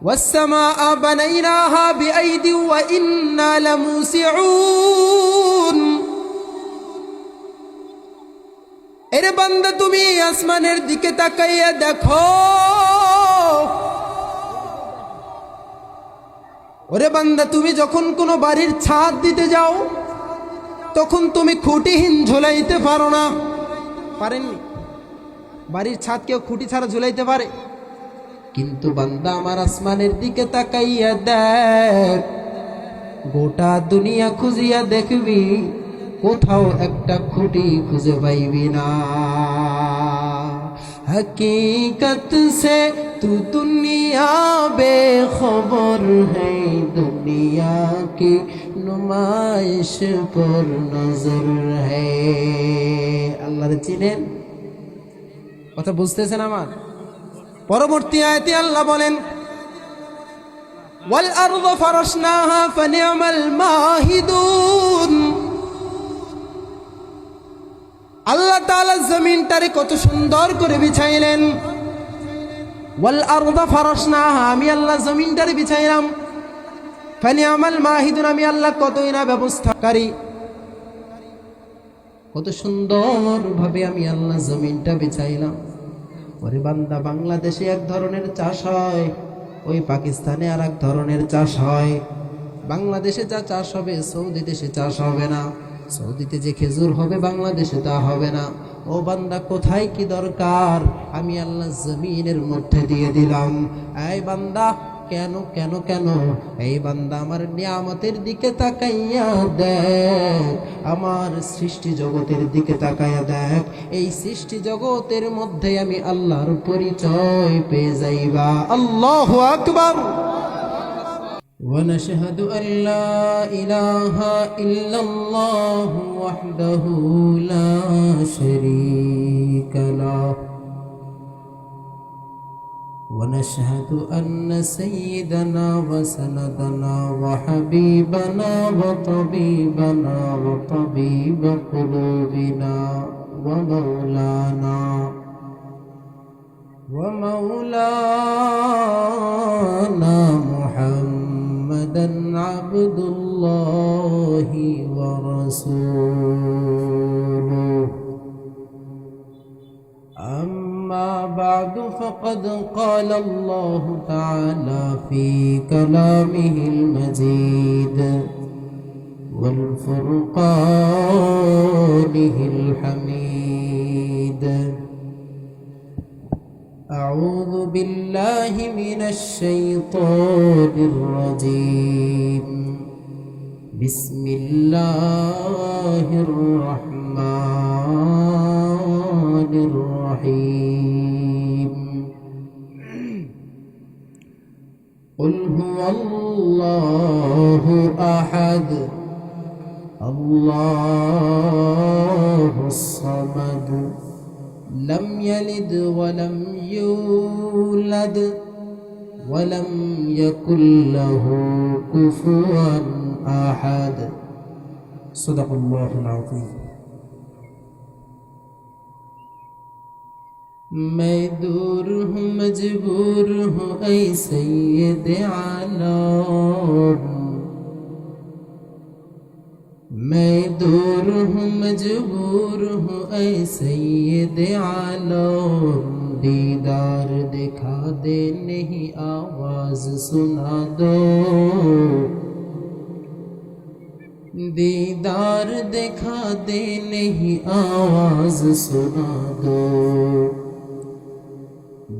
والسماء بنيناها بأيد وإنا لموسعون এরে বান্দা তুমি আসমানের দিকে তাকাইয়া দেখো ওরে বান্দা তুমি যখন কোনো বাড়ির ছাদ দিতে যাও তখন তুমি খুঁটিহীন ঝুলাইতে পারো না পারেননি বাড়ির ছাদ কেউ খুঁটি ছাড়া ঝুলাইতে পারে কিন্তু বান্দা আমার আসমানের দিকে তাকাইয়া দেখ গোটা দুনিয়া খুঁজিয়া দেখবি কোথাও একটা খুঁটি খুঁজে পাইবি না हकीकत से तू दुनिया बेखबर है दुनिया की नुमाइश पर नजर है আল্লাহর চিনেন কথা বুঝতেছেন আমার পরবর্তী আয়াতে আল্লাহ বলেন ওয়াল আরদ ফারাশনাহা ফানি'মাল মাহিদুন আল্লাহ তাআলা জমিনটারে কত সুন্দর করে বিছাইলেন ওয়াল আরদ ফারাশনাহা আমি আল্লাহ জমিনটারে বিছাইলাম ফানি'মাল মাহিদুন আমি আল্লাহ কতই না ব্যবস্থাকারী কত সুন্দর ভাবে আমি আল্লাহ জমিনটা বিছাইলাম ওরে বান্দা বাংলাদেশে এক ধরনের চাষ হয় ওই পাকিস্তানে আর এক ধরনের চাষ হয় বাংলাদেশে যা চাষ হবে সৌদি দেশে চাষ হবে না সৌদিতে যে খেজুর হবে বাংলাদেশে তা হবে না ও বান্দা কোথায় কি দরকার আমি আল্লাহ জমিনের মধ্যে দিয়ে দিলাম এই বান্দা কেন কেন কেন এই বান্দা আমার নিয়ামতের দিকে তাকাইয়া দেখ আমার সৃষ্টি জগতের দিকে তাকাইয়া দেখ এই সৃষ্টি জগতের মধ্যে আমি আল্লাহর পরিচয় পেয়ে যাইবা আল্লাহু আকবার ونشهد أن لا إله إلا الله وحده لا شريك له ونشهد أن سيدنا وسندنا وحبيبنا وطبيبنا وطبيب قلوبنا ومولانا محمدا عبد الله ورسوله أما بعد فقد قال الله تعالى في كلامه المجيد والفرقانه الحميد أعوذ بالله من الشيطان الرجيم بسم الله الرحمن الرحيم قل هو الله أحد الله الصمد لم يلد ولم يولد ولم يكن له كفوا أحد صدق الله العظيم मैं दूर हूँ मजबूर हूँ ऐ सैयद आलम मैं दूर हूँ मजबूर हूँ ऐ सैयद आलम दीदार दिखा दे नहीं आवाज सुना दो दीदार दिखा दे नहीं आवाज सुना दो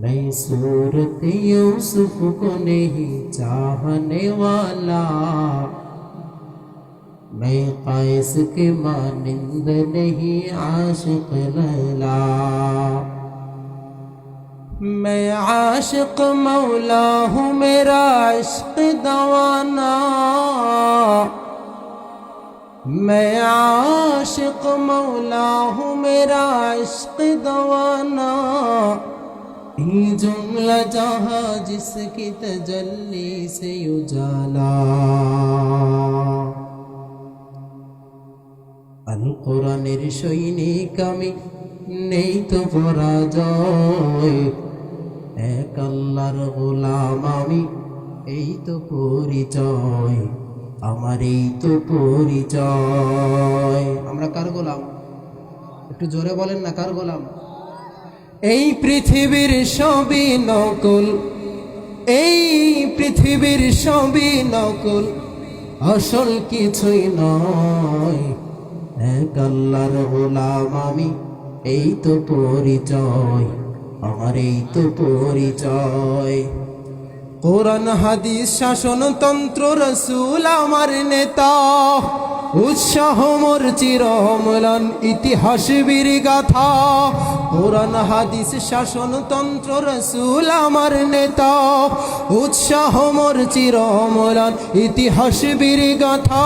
मैं सूरत यूसुफ को नहीं चाहने वाला मैं कैस के मानिंद नहीं आशिक लैला मैं आशिक मौला हूँ मेरा इश्क दवाना मैं आशिक मौला हूँ मेरा इश्क दवाना ये जुमला जहाँ जिसकी तजल्ली से उजाला अल कुरानेर सैनिक आमी নেই তো পরাজয় এক আল্লাহর গোলাম আমি এই তো পরিচয়, আমার এই তো পরিচয়। আমরা কার গোলাম? একটু জোরে বলেন না, কার গোলাম? এই পৃথিবীর সবই নকল, এই পৃথিবীর সবই নকল, আসল কিছুই নয়। এক আল্লাহর গোলাম আমি, এই তো পরিচয়, আমার এই তো পরিচয়। কোরআন হাদিস শাসনতন্ত্র রাসূল আমার নেতা, উৎসাহ মোর চির অম্লান ইতিহাস বীর গাথা। কোরআন হাদিস শাসনতন্ত্র রাসূল আমার নেতা, উৎসাহ মোর চির অম্লান ইতিহাস বীর গাথা।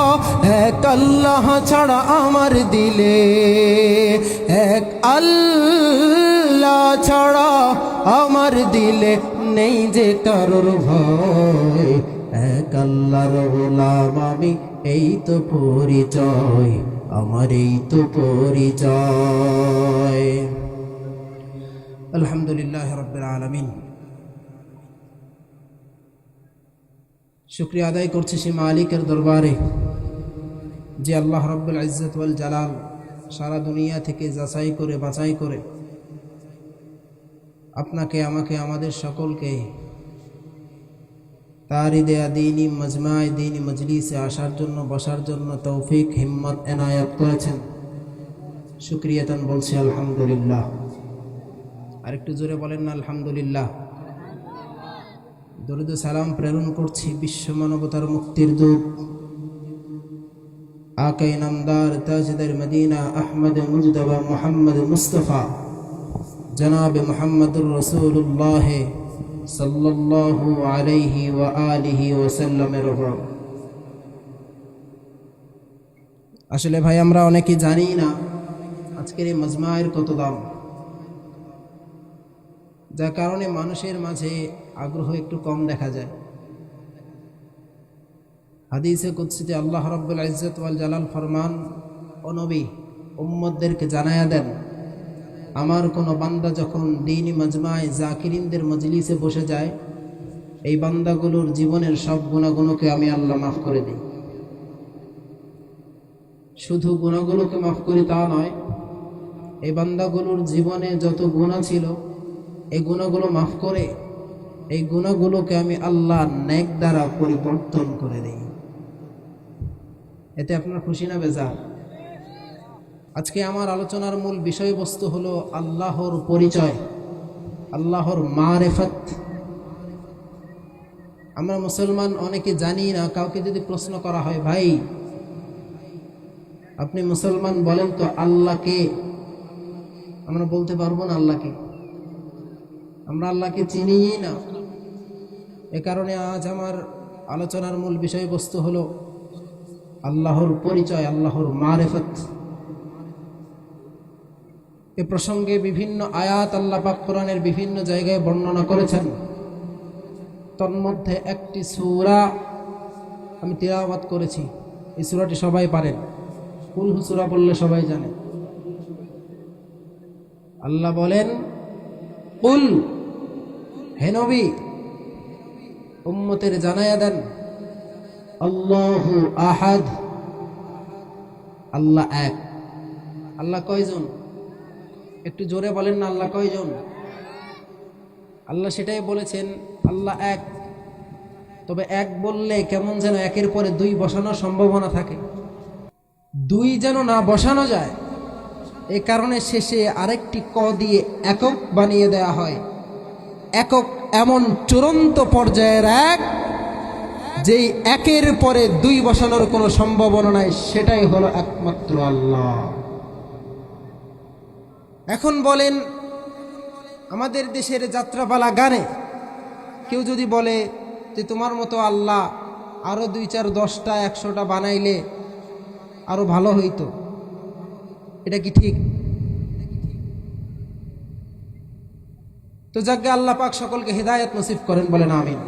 এক আল্লাহ ছাড়া আমার দিলে, এক আল্লাহ ছাড়া আমার দিলে নেই যে কারোর ভয়। এক আল্লাহর গোলাম আমি, এই তো পরিচয়, আমার এই তো পরিচয়। আলহামদুলিল্লাহ রাব্বিল আলামিন। শুকরিয়া আদায় করছি সে মালিকের দরবারে, যে আল্লাহ রাব্বুল ইজ্জত ওয়াল জালাল সারা দুনিয়া থেকে যাচাই করে বাছাই করে আপনাকে, আমাকে, আমাদের সকলকে তারই দেয়া দ্বীনি মজমায়ে দ্বীনি মজলিসে আসার জন্য, বসার জন্য তৌফিক হিম্মত এনায়াত করেছেন। শুকরিয়াতান বলছি আলহামদুলিল্লাহ। আরেকটু জোরে বলেন না আলহামদুলিল্লাহ। দরুদ ও সালাম প্রেরণ করছি বিশ্ব মানবতার মুক্তির দূত আকায়ে নামদার তাজদার মদিনা আহমদ মুজতবা মুহাম্মদ মুস্তাফা জনাব মুহাম্মদুর রাসূলুল্লাহ সাল্লাল্লাহু আলাইহি ওয়া আলিহি ওয়াসাল্লামের উপর। আসলে ভাই, আমরা অনেকে জানি না আজকের এই মজমায়ের কত দাম, যার কারণে মানুষের মাঝে আগ্রহ একটু কম দেখা যায়। হাদিসে কুদসিতে আল্লাহ রাব্বুল ইজ্জত ওয়াল জালাল ফরমান, ও নবী, উম্মতদেরকে জানায়া দেন, আমার কোনো বান্দা যখন দ্বীনি মজমায় জাকিরিনদের মজলিসে বসে যায়, এই বান্দাগুলোর জীবনের সব গুনাহগুলোকে আমি আল্লাহ মাফ করে দিই। শুধু গুনাহগুলোকে মাফ করি তা নয়, এই বান্দাগুলোর জীবনে যত গুনাহ ছিল এই গুনাহগুলো মাফ করে এই গুনাহগুলোকে আমি আল্লাহ নেক দ্বারা পরিবর্তন করে দিই। এতে আপনার খুশি না বেজার? আজকে আমার আলোচনার মূল বিষয়বস্তু হলো আল্লাহর পরিচয়, আল্লাহর মারিফত। আমরা মুসলমান অনেকে জানি না। কাউকে যদি প্রশ্ন করা হয়, ভাই আপনি মুসলমান, বলেন তো আল্লাহকে, আমরা বলতে পারবো না আল্লাহকে। আমরা আল্লাহকে চিনিই না। এ কারণে আজ আমার আলোচনার মূল বিষয়বস্তু হলো আল্লাহর পরিচয়, আল্লাহর মারিফত। এ প্রসঙ্গে বিভিন্ন আয়াত আল্লাহ পাক কোরআনের বিভিন্ন জায়গায় বর্ণনা করেছেন। তন্মধ্যে একটি সূরা আমি তিলাওয়াত করেছি। এই সূরাটি সবাই পারেন, কুল সূরা বললে সবাই জানে। আল্লাহ বলেন, কুল, হে নবী, উম্মতের জানায়া দেন, আল্লাহু আহাদ, আল্লাহ এক। আল্লাহ কয়জন? একটু জোরে বলেন না, আল্লাহ কয়জন? আল্লাহ সেটাই বলেছেন, আল্লাহ এক। তবে এক বললে কেমন যেন একের পরে দুই বসানোর সম্ভাবনা থাকে, দুই যেন না বসানো যায়। এ কারণে শেষে আরেকটি ক দিয়ে একক বানিয়ে দেয়া হয়। একক এমন চূড়ান্ত পর্যায়ের এক, যেই একের পরে দুই বসানোর কোনো সম্ভাবনা নাই, সেটাই হলো একমাত্র আল্লাহ। এখন বলেন, আমাদের দেশের যাত্রাপালা গানে কেউ যদি বলে যে তোমার মতো আল্লাহ আরো 2, 4, 10টা 100টা বানাইলে আরো ভালো হইতো, এটা কি ঠিক? তো যাকে আল্লাহ পাক সকলকে হিদায়াত নসিব করেন, বলেন আমিন।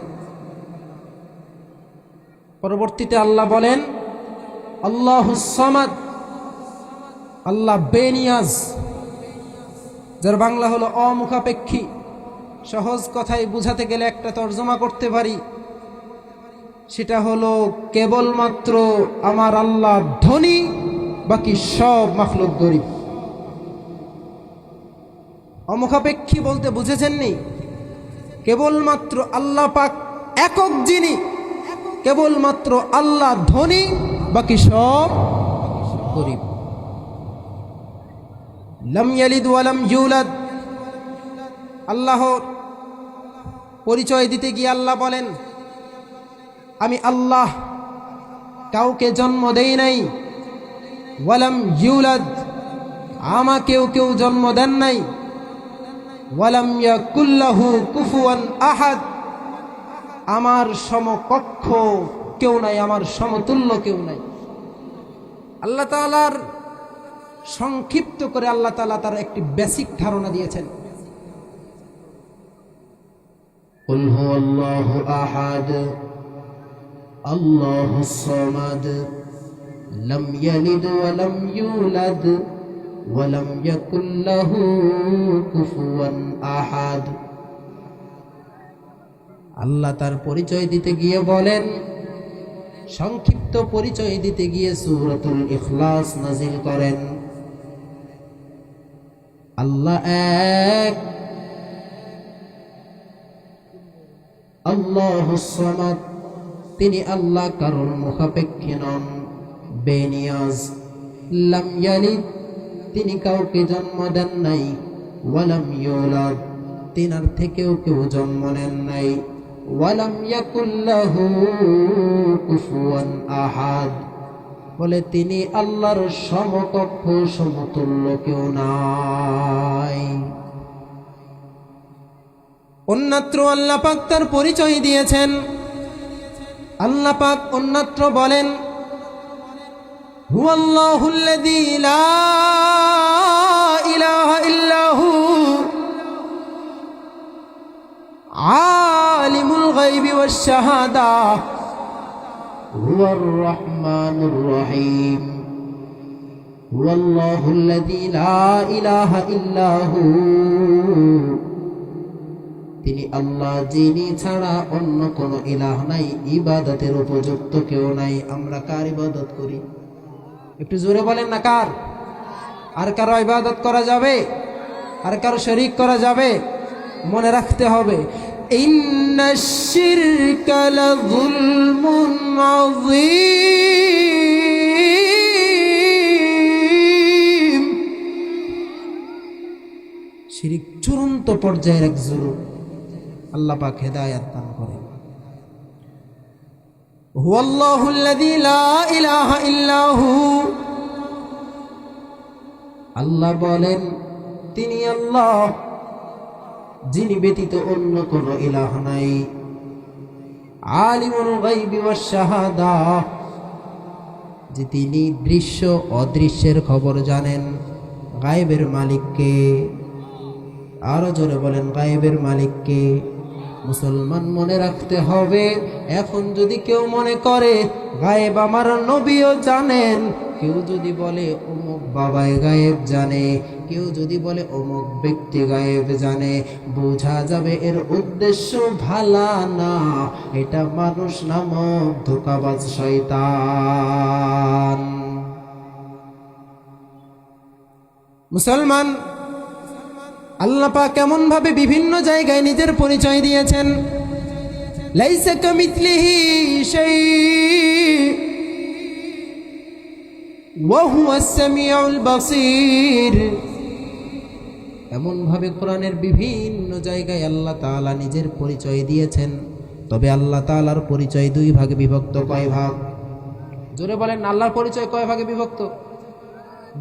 পরবর্তীতে আল্লাহ বলেন, আল্লাহুস সামাদ, আল্লাহ বেনিয়াজ, যার বাংলা হলো অমুখাপেক্ষী। সহজ কথায় বুঝাতে গেলে একটা তর্জমা করতে পারি, সেটা হলো কেবলমাত্র আমার আল্লাহ ধনী, বাকি সব মাখলুক গরিব। অমুখাপেক্ষী বলতে বুঝেছেননি? কেবলমাত্র আল্লাহ পাক একক যিনি, কেবলমাত্র আল্লাহ ধনী, বাকি সব গরিব। লাম ইয়ালিদ ওয়া লাম ইউলাদ, আল্লাহর পরিচয় দিতে গিয়ে আল্লাহ বলেন আমি আল্লাহ কাউকে জন্ম দেই নাই, ওয়ালাম ইউলাদ, আমাকেও কেউ জন্ম দেন নাই, ওয়ালাম ইয়াকুল্লাহু কুফুয়ান আহাদ, আমার সমকক্ষ কেউ নাই, আমার সমতুল্য কেউ নাই। আল্লাহ তাআলার সংক্ষিপ্ত করে আল্লাহ তাআলা তার একটি বেসিক ধারণা দিয়েছেন। কুল হুয়াল্লাহু আহাদ আল্লাহুস সামাদ লাম ইয়ালিদ ওয়া লাম ইউলাদ ওয়া লাম ইয়াকুল লাহু কুফুয়ান আহাদ। আল্লাহ তার পরিচয় দিতে গিয়ে বলেন, সংক্ষিপ্ত পরিচয় দিতে গিয়ে সূরাতুল ইখলাস নাজিল করেন। আল্লাহ এক, আল্লাহুস সামাদ, তিনি আল্লাহ কারোর মুখাপেক্ষী নন, বেনিয়াজ। লাম ইয়ালিদ, তিনি কাউকে জন্ম দেন নাই, ওয়ালাম ইউলাদ, তিনার থেকেও কেউ জন্ম নেন নাই, ওয়ালাম ইয়াকুল লাহু কুফুয়ান আহাদ, বলে তিনি আল্লাহর সমকক্ষ সমতুল্য কেউ নাই। অন্যত্র আল্লাহ পাক তার পরিচয় দিয়েছেন। আল্লাহ পাক অন্যত্র বলেন হুয়াল্লাহুল্লাযী লা ইলাহা ইল্লাহু আলিমুল গায়বি ওয়াশ শাহাদা হুয়ার রহমানুর রহিম। হুয়াল্লাহুল্লাযী লা ইলাহা ইল্লাহু, তিনি আল্লাহ, যিনি ছাড়া অন্য কোনো ইলাহ নাই, ইবাদতের উপযুক্ত কেউ নাই। আমরা কার ইবাদত করি? একটু জোরে বলেন না, কার? আর কারো ইবাদত করা যাবে? আর কারো শরীক করা যাবে? মনে রাখতে হবে ইন্নাশ শিরকা লাযুলমুন আযীম, শিরক চূড়ান্ত পর্যায়ের এক জুলুম। আল্লাহ পাক হেদায়েত দান করেন। হুয়াল্লাহুল্লাযী লা ইলাহা ইল্লাহু, আল্লাহ বলেন তিনি আল্লাহ, যিনি ব্যতীত অন্য কোনো ইলাহ নাই। আলিমুল গায়বি ওয়াশ শাহাদা, যে তিনি দৃশ্য অদৃশ্যের খবর জানেন। গায়েবের মালিককে, আরো জোরে বলেন গায়েবের মালিককে। মুসলমান মনে রাখতে হবে, এখন যদি কেউ মনে করে গায়েব আমার নবীও জানেন, কেউ যদি বলে অমুক বাবায় গায়েব জানে, কেউ যদি বলে অমুক ব্যক্তি গায়েব জানে, বোঝা যাবে এর উদ্দেশ্য ভালা না, এটা মানুষ নামক ধোঁকাবাজ শয়তান। মুসলমান, আল্লাহ পাক কেমন ভাবে বিভিন্ন জায়গায় নিজের পরিচয় দিয়েছেন। লাইসা কামিথলিহি শাই ওয়া হুয়াস সামিউল বাসীর, এমন ভাবে কোরআনের বিভিন্ন জায়গায় আল্লাহ তাআলা নিজের পরিচয় দিয়েছেন। তবে আল্লাহ তাআলার পরিচয় দুই ভাগে বিভক্ত। কয় ভাগ? জোরে বলেন, আল্লাহর পরিচয় কয় ভাগে বিভক্ত?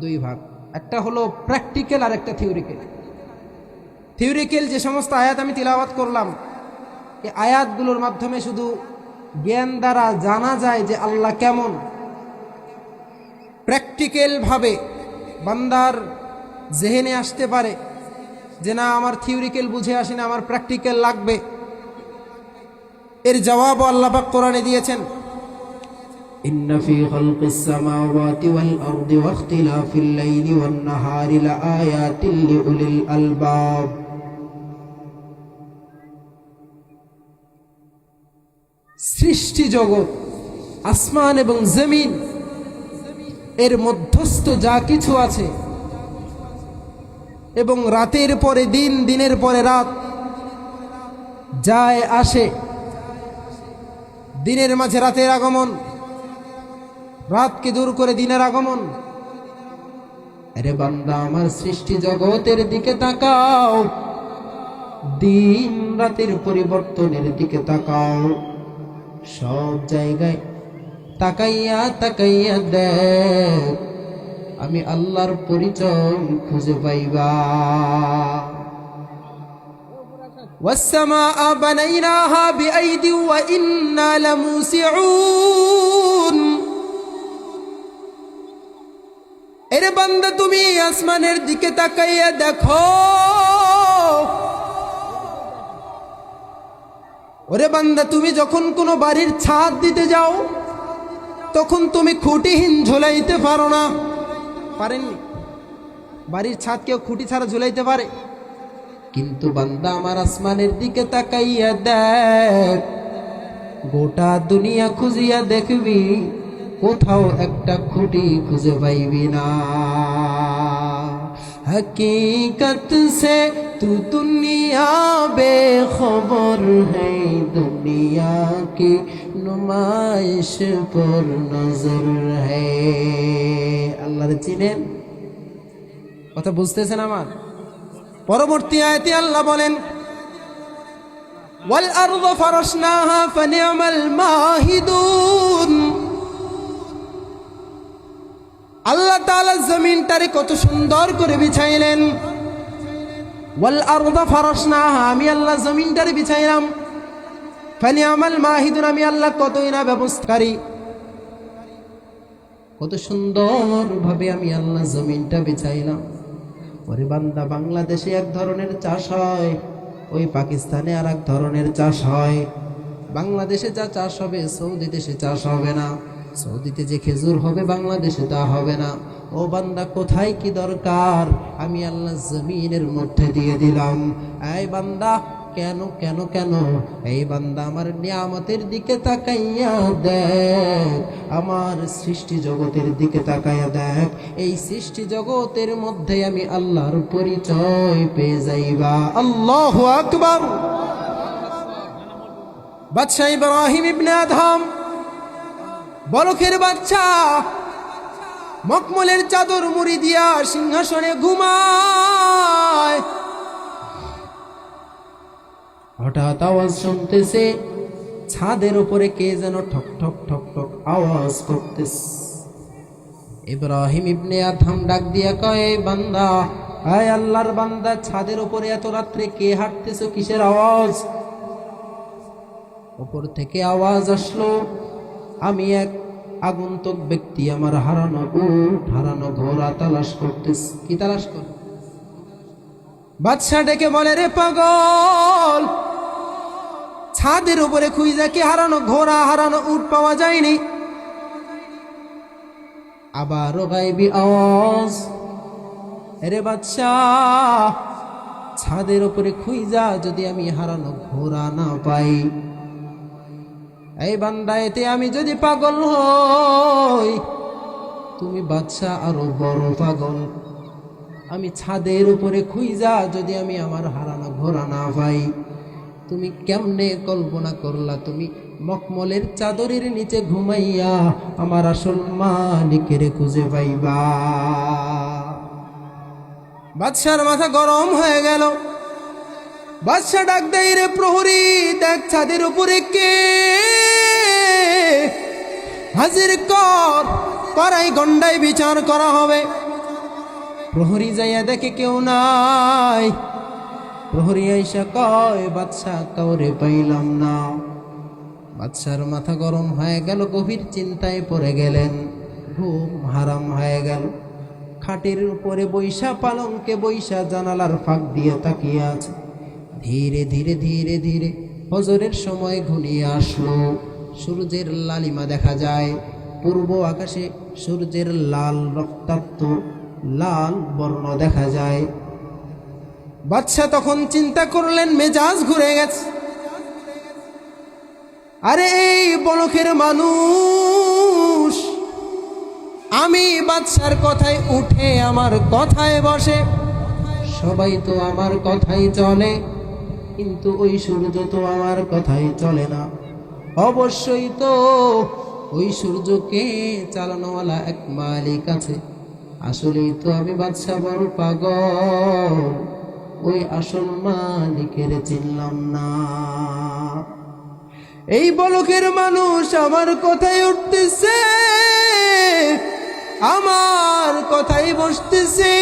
দুই ভাগ। একটা হলো প্র্যাকটিক্যাল আর একটা থিওরিক্যাল। থিওরিক্যাল যে সমস্ত আয়াত আমি তিলাওয়াত করলাম, এই আয়াতগুলোর মাধ্যমে শুধু জ্ঞান দ্বারা জানা যায় যে আল্লাহ কেমন। প্র্যাকটিক্যাল ভাবে বান্দার জেহেনে আসতে পারে যে না, আমার থিওরিক্যাল বুঝে আসি না, আমার প্র্যাকটিক্যাল লাগবে। এর জবাবও আল্লাহ পাক কোরআনে দিয়েছেন। ইন্না ফি খালকিস সামাওয়াতি ওয়াল আরদি ওয়া ইখতিলাফিল লাইলি ওয়ান নাহারি লাআয়াতিন লিউলিল আলবাব। সৃষ্টি জগৎ, আসমান এবং জমিন, এর মধ্যস্থ যা কিছু আছে, এবং রাতের পরে দিন, দিনের পরে রাত যায় আসে, দিনের মাঝে রাতের আগমন, রাতকে দূর করে দিনের আগমন। আরে বান্দা আমার, সৃষ্টি জগতের দিকে তাকাও, দিন রাতের পরিবর্তনের দিকে তাকাও, সব জায়গায় তাকাইয়া তাকাইয়া দেখ, আমি আল্লাহর পরিচয় খুঁজে পাইবা। ওয়াসসামাআ বানাইনাহা বিআইদি ওয়া ইন্না লামুসিউন। এরে বান্দা, তুমি আসমানের দিকে তাকাইয়া দেখো। ওরে বান্দা, তুমি যখন কোনো বাড়ির ছাদ দিতে যাও, তখন তুমি খুঁটিহীন ঝুলাইতে পারো না। পারেননি? বাড়ির ছাদ কেউ খুঁটি ছাড়া ঝুলাইতে পারে? কিন্তু বান্দা আমার, আসমানের দিকে তাকাইয়া দেখ, গোটা দুনিয়া খুঁজিয়া দেখবি, কোথাও একটা খুঁটি খুঁজে পাইবি না। हकीकत से तू दुनिया बेखबर है, दुनिया की नुमाइश पर नजर है। আল্লাহর চিনেন? কথা বুঝতেছেন আমার? পরবর্তী আয়াতে আল্লাহ বলেন, ওয়াল আরদ ফারাশনাহা ফানি'মাল মাহিদুন। আল্লাহ তাআলা জমিনটারে কত সুন্দর করে বিছাইলেন। ওয়াল আরদ ফারাশনাহা, আমি আল্লাহ জমিনটারে বিছাইলাম। ফানি'মাল মাহিদুন, আমি আল্লাহ কতই না ব্যবস্থাকারী। কত সুন্দর ভাবে আমি আল্লাহ জমিনটা বিছাইলাম। ওরে বান্দা, বাংলাদেশে এক ধরনের চাষ হয়, ওই পাকিস্তানে আর এক ধরনের চাষ হয়। বাংলাদেশে যা চাষ হবে সৌদি দেশে চাষ হবে না, সৌদিতে যে খেজুর হবে বাংলাদেশে তা হবে না। ও বান্দা, কোথায় কি দরকার আমি আল্লাহ জমিনের মধ্যে দিয়ে দিলাম। এই বান্দা, কেন কেন কেন? এই বান্দা আমার নিয়ামতের দিকে তাকাইয়া দেখ, আমার সৃষ্টি জগতের দিকে তাকাইয়া দেখ। এই সৃষ্টি জগতের মধ্যে আমি আল্লাহর পরিচয় পেয়ে যাইবা। আল্লাহু আকবার। বাদশা ইব্রাহিম ইবনে আদহাম, বলখের বাচ্চা, মখমলের চাদর মুড়ি দিয়া সিংহাসনে ঘুমায়। হঠাৎ আওয়াজ শুনতেছে, ছাদের উপরে কে যেন ঠক ঠক ঠক ঠক আওয়াজ করতেছে। ইব্রাহিম ইবনে আদহাম ডাক দিয়া কয়, বান্দা, আয় আল্লাহর বান্দা, ছাদের উপরে এত রাত্রে কে হাঁটতেছো? কিসের আওয়াজ? উপর থেকে আওয়াজ আসলো, আমি এক আগন্তুক ব্যক্তি, আমার হারানো উট, হারানো ঘোড়া তালাশ করতেছি। কি তালাশ কর? বাদশা ডেকে বলে, রে পাগল, ছাদের উপরে খুঁজা কি হারানো ঘোড়া, হারানো উট পাওয়া যায়নি? আবারও গায়বী আওয়াজ, রে বাদশা, ছাদের উপরে খুঁজা যদি আমি হারানো ঘোড়া না পাই, এই বান্দা, এতে আমি যদি পাগল হই, তুমি বাদশা আরো বড় পাগল। আমি ছাদের উপরে খুঁজা যদি আমি আমার হারানো ঘোড়া না পাই, তুমি কেমনে কল্পনা করলা তুমি মখমলের চাদরের নিচে ঘুমাইয়া আমার আসল মালিকের খুঁজে পাইবা? বাদশার মাথা গরম হয়ে গেল। বাদশা ডাক দেয়, রে প্রহরী, দেখ ছাদের উপরে কে, হাজির কর, করাই গন্ডায় বিচার করা হবে। প্রহরী যাইয়া দেখে কেউ নাই। প্রহরী আইসা কয়, বাদশা, কাউরে পাইলাম না। বাদশার মাথা গরম হয়ে গেল, গভীর চিন্তায় পড়ে গেলেন, ঘুম হারাম হয়ে গেল। খাটের উপরে বৈশা, পালঙ্কে বৈশা, জানালার ফাঁক দিয়ে তাকিয়ে আছে। ধীরে ধীরে ধীরে ধীরে ফজরের সময় ঘনিয়ে আসলো। সূর্যের লালিমা দেখা যায়। পূর্ব আকাশে সূর্যের লাল রক্তাক্ত লাল বর্ণ দেখা যায়। বাদশা তখন চিন্তা করলেন, মেজাজ ঘুরে গেছে। আরে এই বলখের মানুষ, আমি বাদশার কথায় উঠে আমার কথায় বসে, সবাই তো আমার কথাই চলে, কিন্তু ওই সূর্য তো আমার কথাই চলে না। অবশ্যই তো ওই সূর্যকে চালানোওয়ালা এক মালিক আছে। আসলেই তো আমি বাদশা বড় পাগল, ওই আসল মালিকের চিনলাম না। এই বলকের মানুষ আমার কথাই উঠতেছে, আমার কথাই বসতেছে,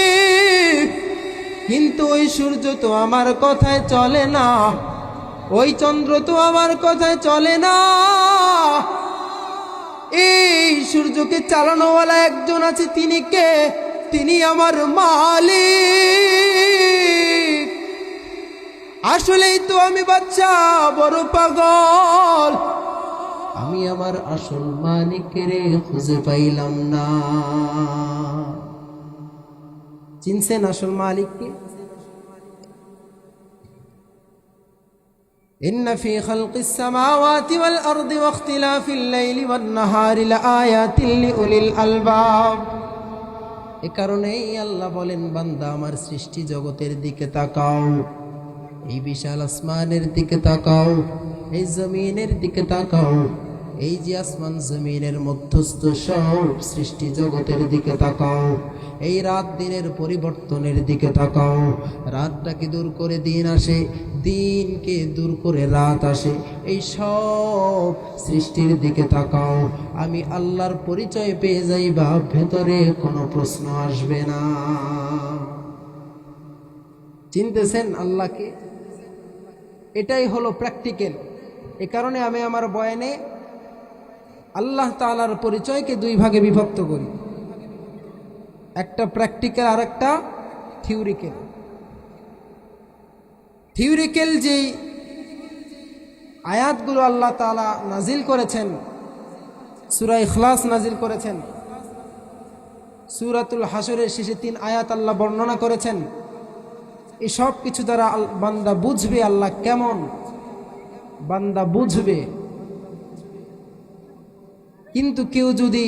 কিন্তু ওই সূর্য তো আমার কথায় চলে না, ওই চন্দ্র তো আমার কথায় চলে না। এই সূর্যকে চালানোওয়ালা একজন আছে, তিনি কে? তিনি আমার মালিক। আসলেই তো আমি বাচ্চা বড় পাগল, আমি আমার আসল মালিকের খুঁজে পাইলাম না। চিনছেন আসল মালিককে? إن في خلق السماوات والأرض واختلاف الليل والنهار لآيات لأولي الألباب। এ কারণেই আল্লাহ বলেন, বান্দা আমার সৃষ্টি জগতের দিকে তাকাও, এই বিশাল আসমানের দিকে তাকাও, এই জমিনের দিকে তাকাও, এই যে আসমান জমিনের মধ্যস্থ সব সৃষ্টি জগতের দিকে তাকাও, এই রাত দিনের পরিবর্তনের দিকে তাকাও। রাতটাকে দূর করে দিন আসে, দিনকে দূর করে রাত আসে, এই সব সৃষ্টির দিকে তাকাও। আমি আল্লাহর পরিচয় পেয়ে যাইবা, ভেতরে কোনো প্রশ্ন আসবে না। চিনতেছেন আল্লাহকে? এটাই হলো প্র্যাকটিক্যাল। এ কারণে আমি আমার বয়ানে আল্লাহ তাআলার পরিচয়কে দুই ভাগে বিভক্ত করি, একটা প্র্যাকটিক্যাল আর একটা থিওরিক্যাল। থিওরিক্যাল যেই আয়াতগুলো আল্লাহ তাআলা নাজিল করেছেন, সূরা ইখলাস নাজিল করেছেন, সূরাতুল হাশরের শেষে 3 আয়াত আল্লাহ বর্ণনা করেছেন, এই সব কিছু দ্বারা বান্দা বুঝবে আল্লাহ কেমন, বান্দা বুঝবে। কিন্তু কেউ যদি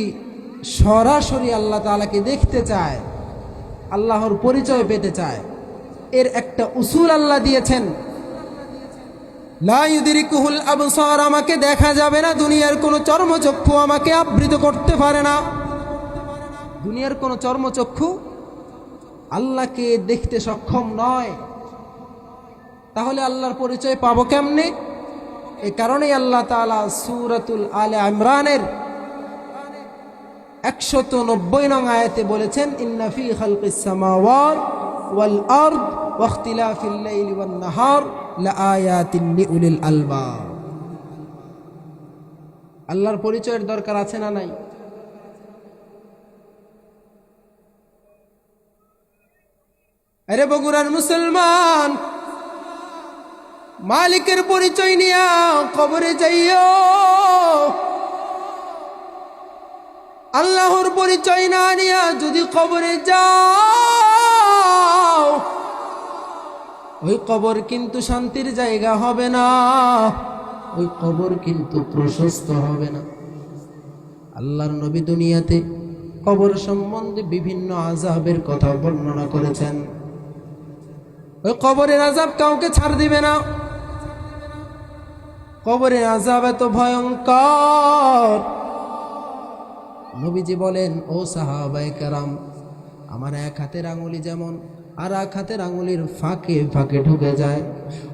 সরাসরি আল্লাহ তাআলাকে দেখতে চায়, আল্লাহর পরিচয় পেতে চায়, এর একটা উসুল আল্লাহ দিয়েছেন, লা ইউদরিকুহুল আবসার, আমাকে দেখা যাবে না, দুনিয়ার কোনো চর্মচক্ষু আমাকে আবৃত করতে পারে না। দুনিয়ার কোনো চর্মচক্ষু আল্লাহকে দেখতে সক্ষম নয়। তাহলে আল্লাহর পরিচয় পাবো কেমনে? এই কারণেই আল্লাহ তাআলা সূরাতুল আলে ইমরানের 190 নং আয়াতে বলেছেন, ইন্না ফি খালকিস সামাওয়াত ওয়াল আরদ ওয়া ইখতিলাফিল লাইলি ওয়ান নাহার লাআয়াতিন লিউলিল আলবাব। আল্লাহর পরিচয়ের দরকার আছে না নাই? আরে বগুড়ার মুসলমান, মালিকের পরিচয় নিয়া কবরে যাইও, আল্লাহর পরিচয় না নিয়া যদি কবরে যাও, ওই কবর কিন্তু শান্তির জায়গা হবে না, ওই কবর কিন্তু প্রশস্ত হবে না। আল্লাহর নবী দুনিয়াতে কবর সম্বন্ধে বিভিন্ন আযাবের কথা বর্ণনা করেছেন। ওই কবরের আযাব কাউকে ছাড় দিবে না। কবরের আযাব এত ভয়ঙ্কর, নবীজি বলেন, ও সাহাবায়ে কেরাম, আমার এক হাতের আঙুলি যেমন আর এক হাতের আঙুলির ফাঁকে ফাঁকে ঢুকে যায়,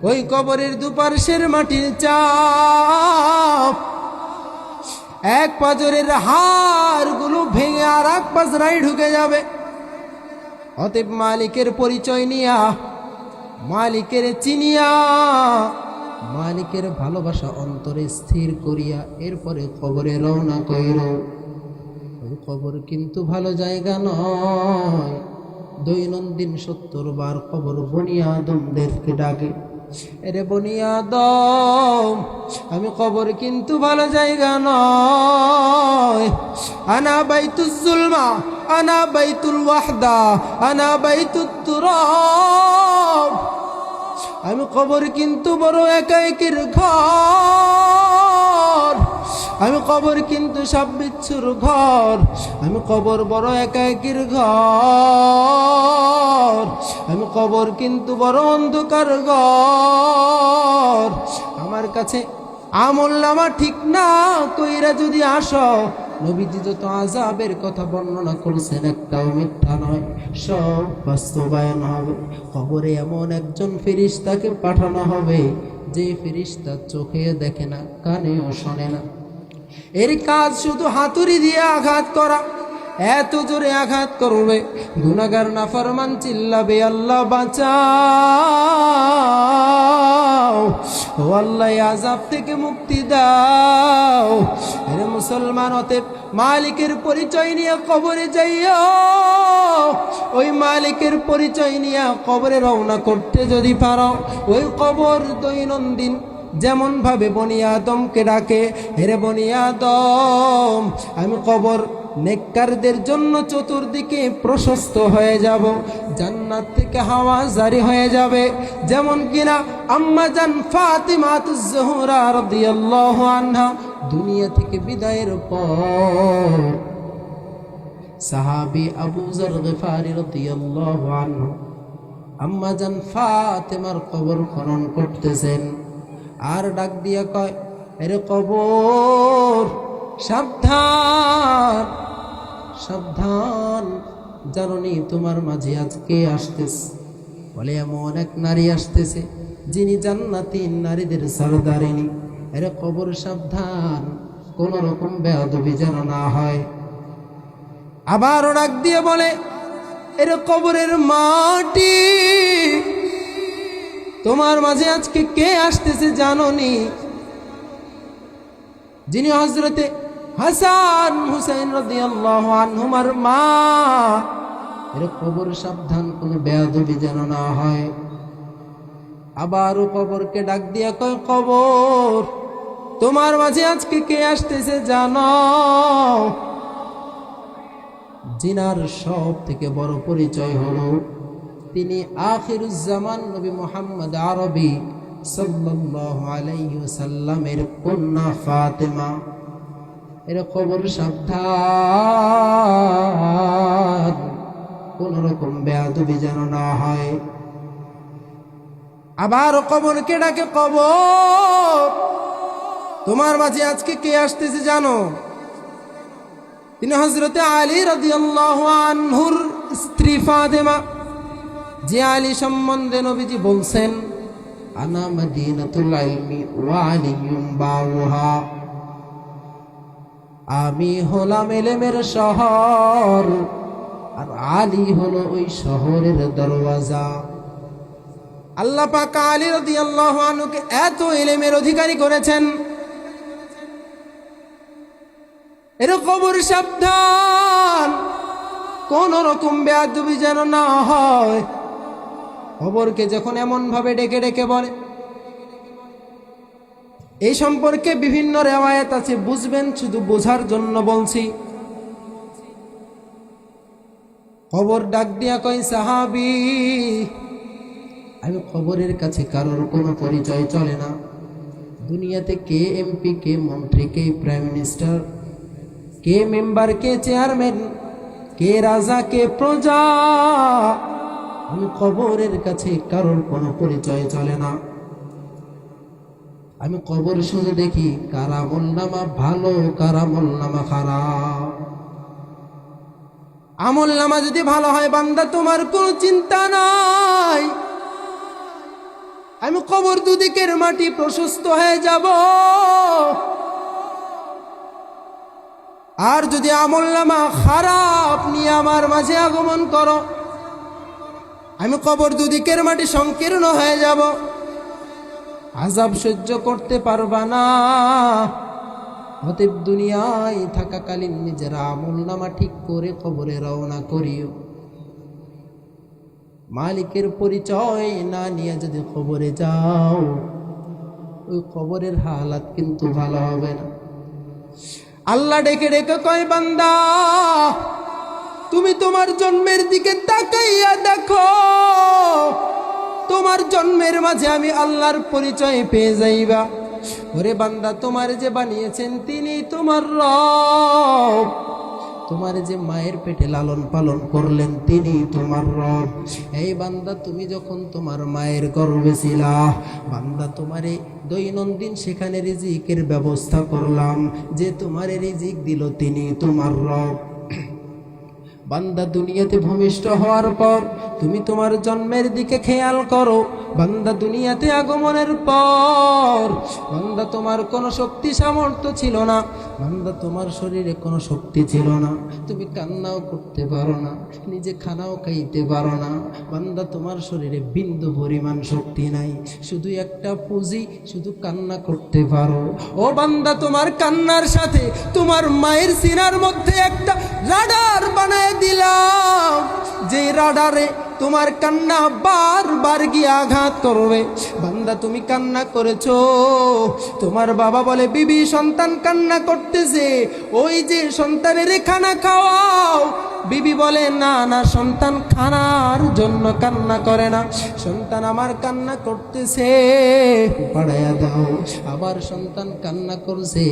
ওই কবরের দুপার্শ্বের মাটির চাপ এক পাজরের হাড়গুলো ভেঙে আর এক পাজরায় ঢুকে যাবে। অতএব মালিকের পরিচয় নিয়া, মালিকের চিনিয়া, মালিকের ভালোবাসা অন্তরে স্থির করিয়া এরপরে কবরে রওনা কইর। ওই কবর কিন্তু ভালো জায়গা নয়। দৈনন্দিন 70 বার কবর বনি আদমদেরকে ডাকে, এরে বনি আদম, আমি কবর কিন্তু ভালো জায়গা নয়। আনা বাইতুজ জুলমা, আনা বাইতুল ওয়াহদা, আনা বাইতুত তুরাব। আমি কবর কিন্তু বড় একাকির ঘর, আমি কবর কিন্তু সব বিচ্ছুর ঘর, আমি কবর বড় একাকির ঘর, আমি কবর কিন্তু বড় অন্ধকার ঘর। আমার কাছে আমলনামা ঠিক না কইরা যদি আসো, নবীজি যত আযাবের কথা বর্ণনা করেছেন একটাও মিথ্যা নয়, সব বাস্তবায়ন হবে। কবরে এমন একজন ফেরেশতাকে পাঠানো হবে যে ফেরেশতা চোখে দেখে না, কানেও শোনে না। এর কাজ শুধু হাতুড়ি দিয়ে আঘাত করা, এত জোরে আঘাত করবে গুনাহগার নাফরমান চিল্লাবে আল্লাহ বাঁচাও, ও আল্লাহ আযাব থেকে মুক্তি দাও। এর মুসলমান অতএব মালিকের পরিচয় নিয়ে কবরে যাইও, ওই মালিকের পরিচয় নিয়ে কবরে রওনা করতে যদি পারো, ওই কবর দৈনন্দিন যেমন ভাবে বনি আদমকে ডাকে, হেরে বনি আদম আমি কবর নেককারদের জন্য চতুর্দিকে প্রশস্ত হয়ে যাব, জান্নাত থেকে হাওয়া জারি হয়ে যাবে। যেমন কিনা আম্মা জান ফাতিমাতুজ জোহরা রাদিয়াল্লাহু আনহা দুনিয়া থেকে বিদায়ের পর সাহাবী আবু যর গিফারি রাদিয়াল্লাহু আনহু আম্মা জান ফাতিমার কবর খনন করতেছেন, আর ডাক দিয়া কয়, আরে কবর সাবধান সাবধান, জানোনি তোমার মাঝে আজকে আসতেছে, বলে এমন এক নারী আসতেছে যিনি জান্নাতি নারীদের সরদারিনী। আরে কবর সাবধান, কোন রকম বেয়াদবি যেন না হয়। আবারও ডাক দিয়ে বলে, এর কবরের মাটি তোমার মাঝে আজকে কে আসতেছে জানোনি? যিনি হযরতে হাসান হুসাইন রাদিয়াল্লাহু আনহুমার মা। এর কবর সাবধান, কোনো বেয়াদবি যেন না হয়। আবারও কবরকে ডাক দিয়া কয়, কবর তোমার মাঝে আজকে কে আসতেছে জানো? জিনার সব থেকে বড় পরিচয় হলো তিনি আখিরুজ জামান নবী মুহাম্মদ আরবি সাল্লাল্লাহু আলাইহি ওয়াসাল্লামের কন্যা ফাতেমা। এর কবর সাবধান, কোন রকম বেয়াদবি যেন না হয়। আবার কবরকে ডাকে, কবর তোমার মাঝে আজকে কে আসতেছে জানো? তিনি হযরতে আলী রাদিয়াল্লাহু আনহুর স্ত্রী ফাতেমা, যে আলী সম্বন্ধে নবীজি বলছেন, আনা মদিনাতুল ইলমি ওয়া আলিয়ুম বাউহা, আমি হলাম ইলমের শহর আর আলী হলো ওই শহরের দরওয়াজা। আল্লাহ পাক আলী রাদিয়াল্লাহু আনহুকে এত ইলমের অধিকারী করেছেন। এর কবর সাবধান, কোন রকম বেয়াদবি যেন না হয়। কবরকে যখন এমন ভাবে ডেকে ডেকে বলে, এই সম্পর্কে বিভিন্ন রিওয়ায়াত আছে, বুঝবেন শুধু বোঝার জন্য বলছি। কবর ডাক দিয়া কয়, সাহাবী আমি কবরের কাছে কারোর কোনো পরিচয় চলে না। দুনিয়াতে কে এমপি, কে মন্ত্রী, কে প্রাইম মিনিস্টার, কে মেম্বার, কে চেয়ারম্যান, কে রাজা, কে প্রজা, আমি কবরের কাছে কারোর কোনো পরিচয় চলে না। আমি কবর শুধু দেখি কার আমলনামা ভালো, কার আমলনামা খারাপ। আমলনামা যদি ভালো হয়, বান্দা তোমার কোনো চিন্তা নাই, আমি কবর দুদিকের মাটি প্রশস্ত হয়ে যাব। আর যদি আমলনামা খারাপ নিয়ে আমার মাঝে আগমন করো, আমি কবর দুদিকের মাটি সংকীর্ণ হয়ে যাব, আযাব সহ্য করতে পারবা না। অতএব দুনিয়ায় থাকাকালীন নিজের আমলনামা ঠিক করে কবরে রওনা করিও। মালিকের পরিচয় না নিয়ে যদি কবরে যাও, ওই কবরের হালাত কিন্তু ভালো হবে না। আল্লাহ ডেকে ডেকে কয়, বান্দা তুমি তোমার জন্মের দিকে তাকাইয়া দেখো, তোমার জন্মের মাঝে আমি আল্লাহর পরিচয় পেয়ে যাইবা। ওরে বান্দা, তোমার যে বানিয়েছেন তিনি তোমার রব। তোমার যে মায়ের পেটে লালন পালন করলেন তিনি তোমার রব। এই বান্দা, তুমি যখন তোমার মায়ের গর্ভে ছিলা, বান্দা তোমারে দৈনন্দিন সেখানে রিজিকের ব্যবস্থা করলাম, যে তোমারে রিজিক দিল তিনি তোমার রব। বান্দা, দুনিয়াতে ভূমিষ্ঠ হওয়ার পর তুমি তোমার জন্মের দিকে খেয়াল করো। বান্দা, দুনিয়াতে আগমনের পর বান্দা তোমার কোনো শক্তি সামর্থ্য ছিল না। বান্দা, তোমার শরীরে কোনো শক্তি ছিল না, তুমি কান্নাও করতে পারো না, নিজে খানাও খাইতে পারো না। বান্দা, তোমার শরীরে বিন্দু পরিমাণ শক্তি নাই, শুধু একটা পুঁজি, শুধু কান্না করতে পারো। ও বান্দা, তোমার কান্নার সাথে তোমার মায়ের সিনার মধ্যে একটা রাডার বানায় দিলাম, যে রাডারে তোমার কান্না বারবার গিয়ে আঘাত করবে। বান্দা, তুমি কান্না করেছো, তোমার বাবা বলে বিবি সন্তান কান্না করতেছে, ওই যে সন্তানের খানা খাওয়াও। বিবি বলে না না, সন্তান খানার জন্য কান্না করে না, সন্তান আমার কান্না করতেছে, পাড়াইয়া দাও। আবার সন্তান কান্না করছে,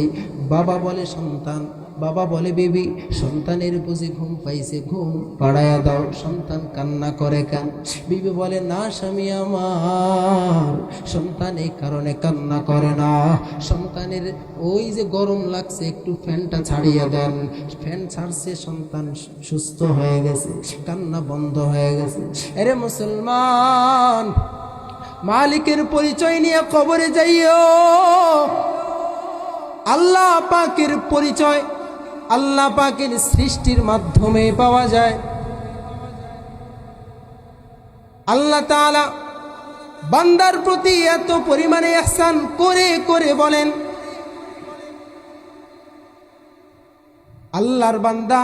বাবা বলে সন্তান, বাবা বলে বিবি সন্তানের বুঝি ঘুম পাইছে, ঘুম পাড়াইয়া দাও, সন্তান কান্না করে কেন? বিবি বলে না স্বামী আমার, সন্তান এই কারণে কান্না করে না, সন্তানের ওই যে গরম লাগছে, একটু ফ্যানটা ছাড়িয়ে দেন। ফ্যান ছাড়ছে, সন্তান সুস্থ হয়ে গেছে, কান্না বন্ধ হয়ে গেছে। আরে মুসলমান, মালিকের পরিচয় নিয়ে কবরে যাইও। আল্লাহ পাকের পরিচয় আল্লাহ পাকের সৃষ্টির মাধ্যমে পাওয়া যায়। আল্লাহ তাআলা বান্দার প্রতি এত পরিমাণে ইহসান করে করে বলেন, আল্লাহর বান্দা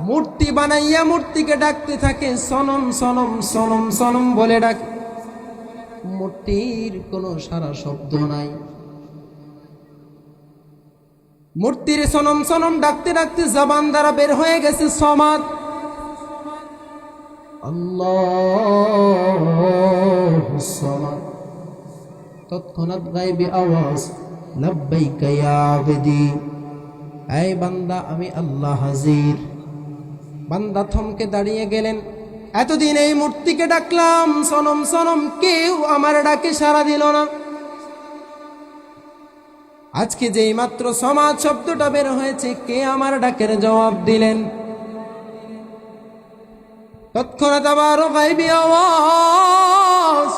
মূর্তি বানাইয়া মূর্তিকে ডাকতে থাকে, সনম সনম সনম সনম বলে ডাকে। মূর্তির কোনো সারা শব্দ নাই। মূর্তির সনম সনম ডাকতে ডাকতে জবান দ্বারা বের হয়ে গেছে সমাদ, আল্লাহুস সামাদ। তৎক্ষণাৎ গায়বী আওয়াজ, লাব্বাইকা ইয়া আবদি, এই বান্দা আমি আল্লাহ হাজির। বান্দা থমকে দাঁড়িয়ে গেলেন, এতদিন এই মূর্তিকে ডাকলাম সনম সনম, কেউ আমার ডাকে সাড়া দিল না। আজকে যেই মাত্র সমাজ শব্দটা বের হয়েছে, কে আমার ডাকের জবাব দিলেন? তৎক্ষণাৎ আবার গায়বী আওয়াজ,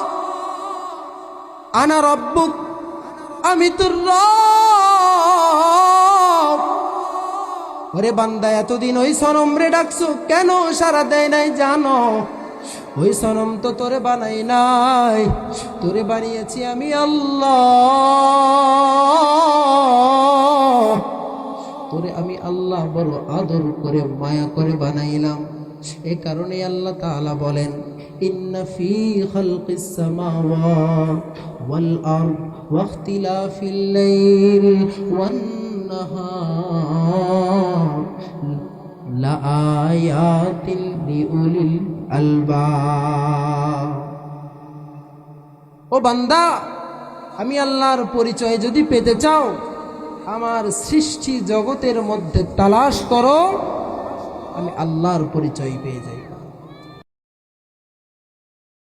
আনা রব্বুক, আমি তোর রব। ওরে বান্দা, এতদিন ওই সনম রে ডাকছো, কেন সারা দেয় নাই জানো? ওই সনম তো তোরে বানাই নাই, তোরে বানিয়েছি আমি আল্লাহ। তোরে আমি আল্লাহ বড় আদর করে মায়া করে বানাইলাম। এই কারণে আল্লাহ তাআলা বলেন, ইন্না ফি খালকিস সামাওয়াতি ওয়াল আরদ ওয়া ইখতিলাফিল লাইল ওয়ান নাহার লাআয়াতিন লিউলিল আলবাব। ও বান্দা, আমি আল্লাহর পরিচয় যদি পেতে চাও, আমার সৃষ্টি জগতের মধ্যে তালাশ করো, আমি আল্লাহর পরিচয় পেয়ে যাই।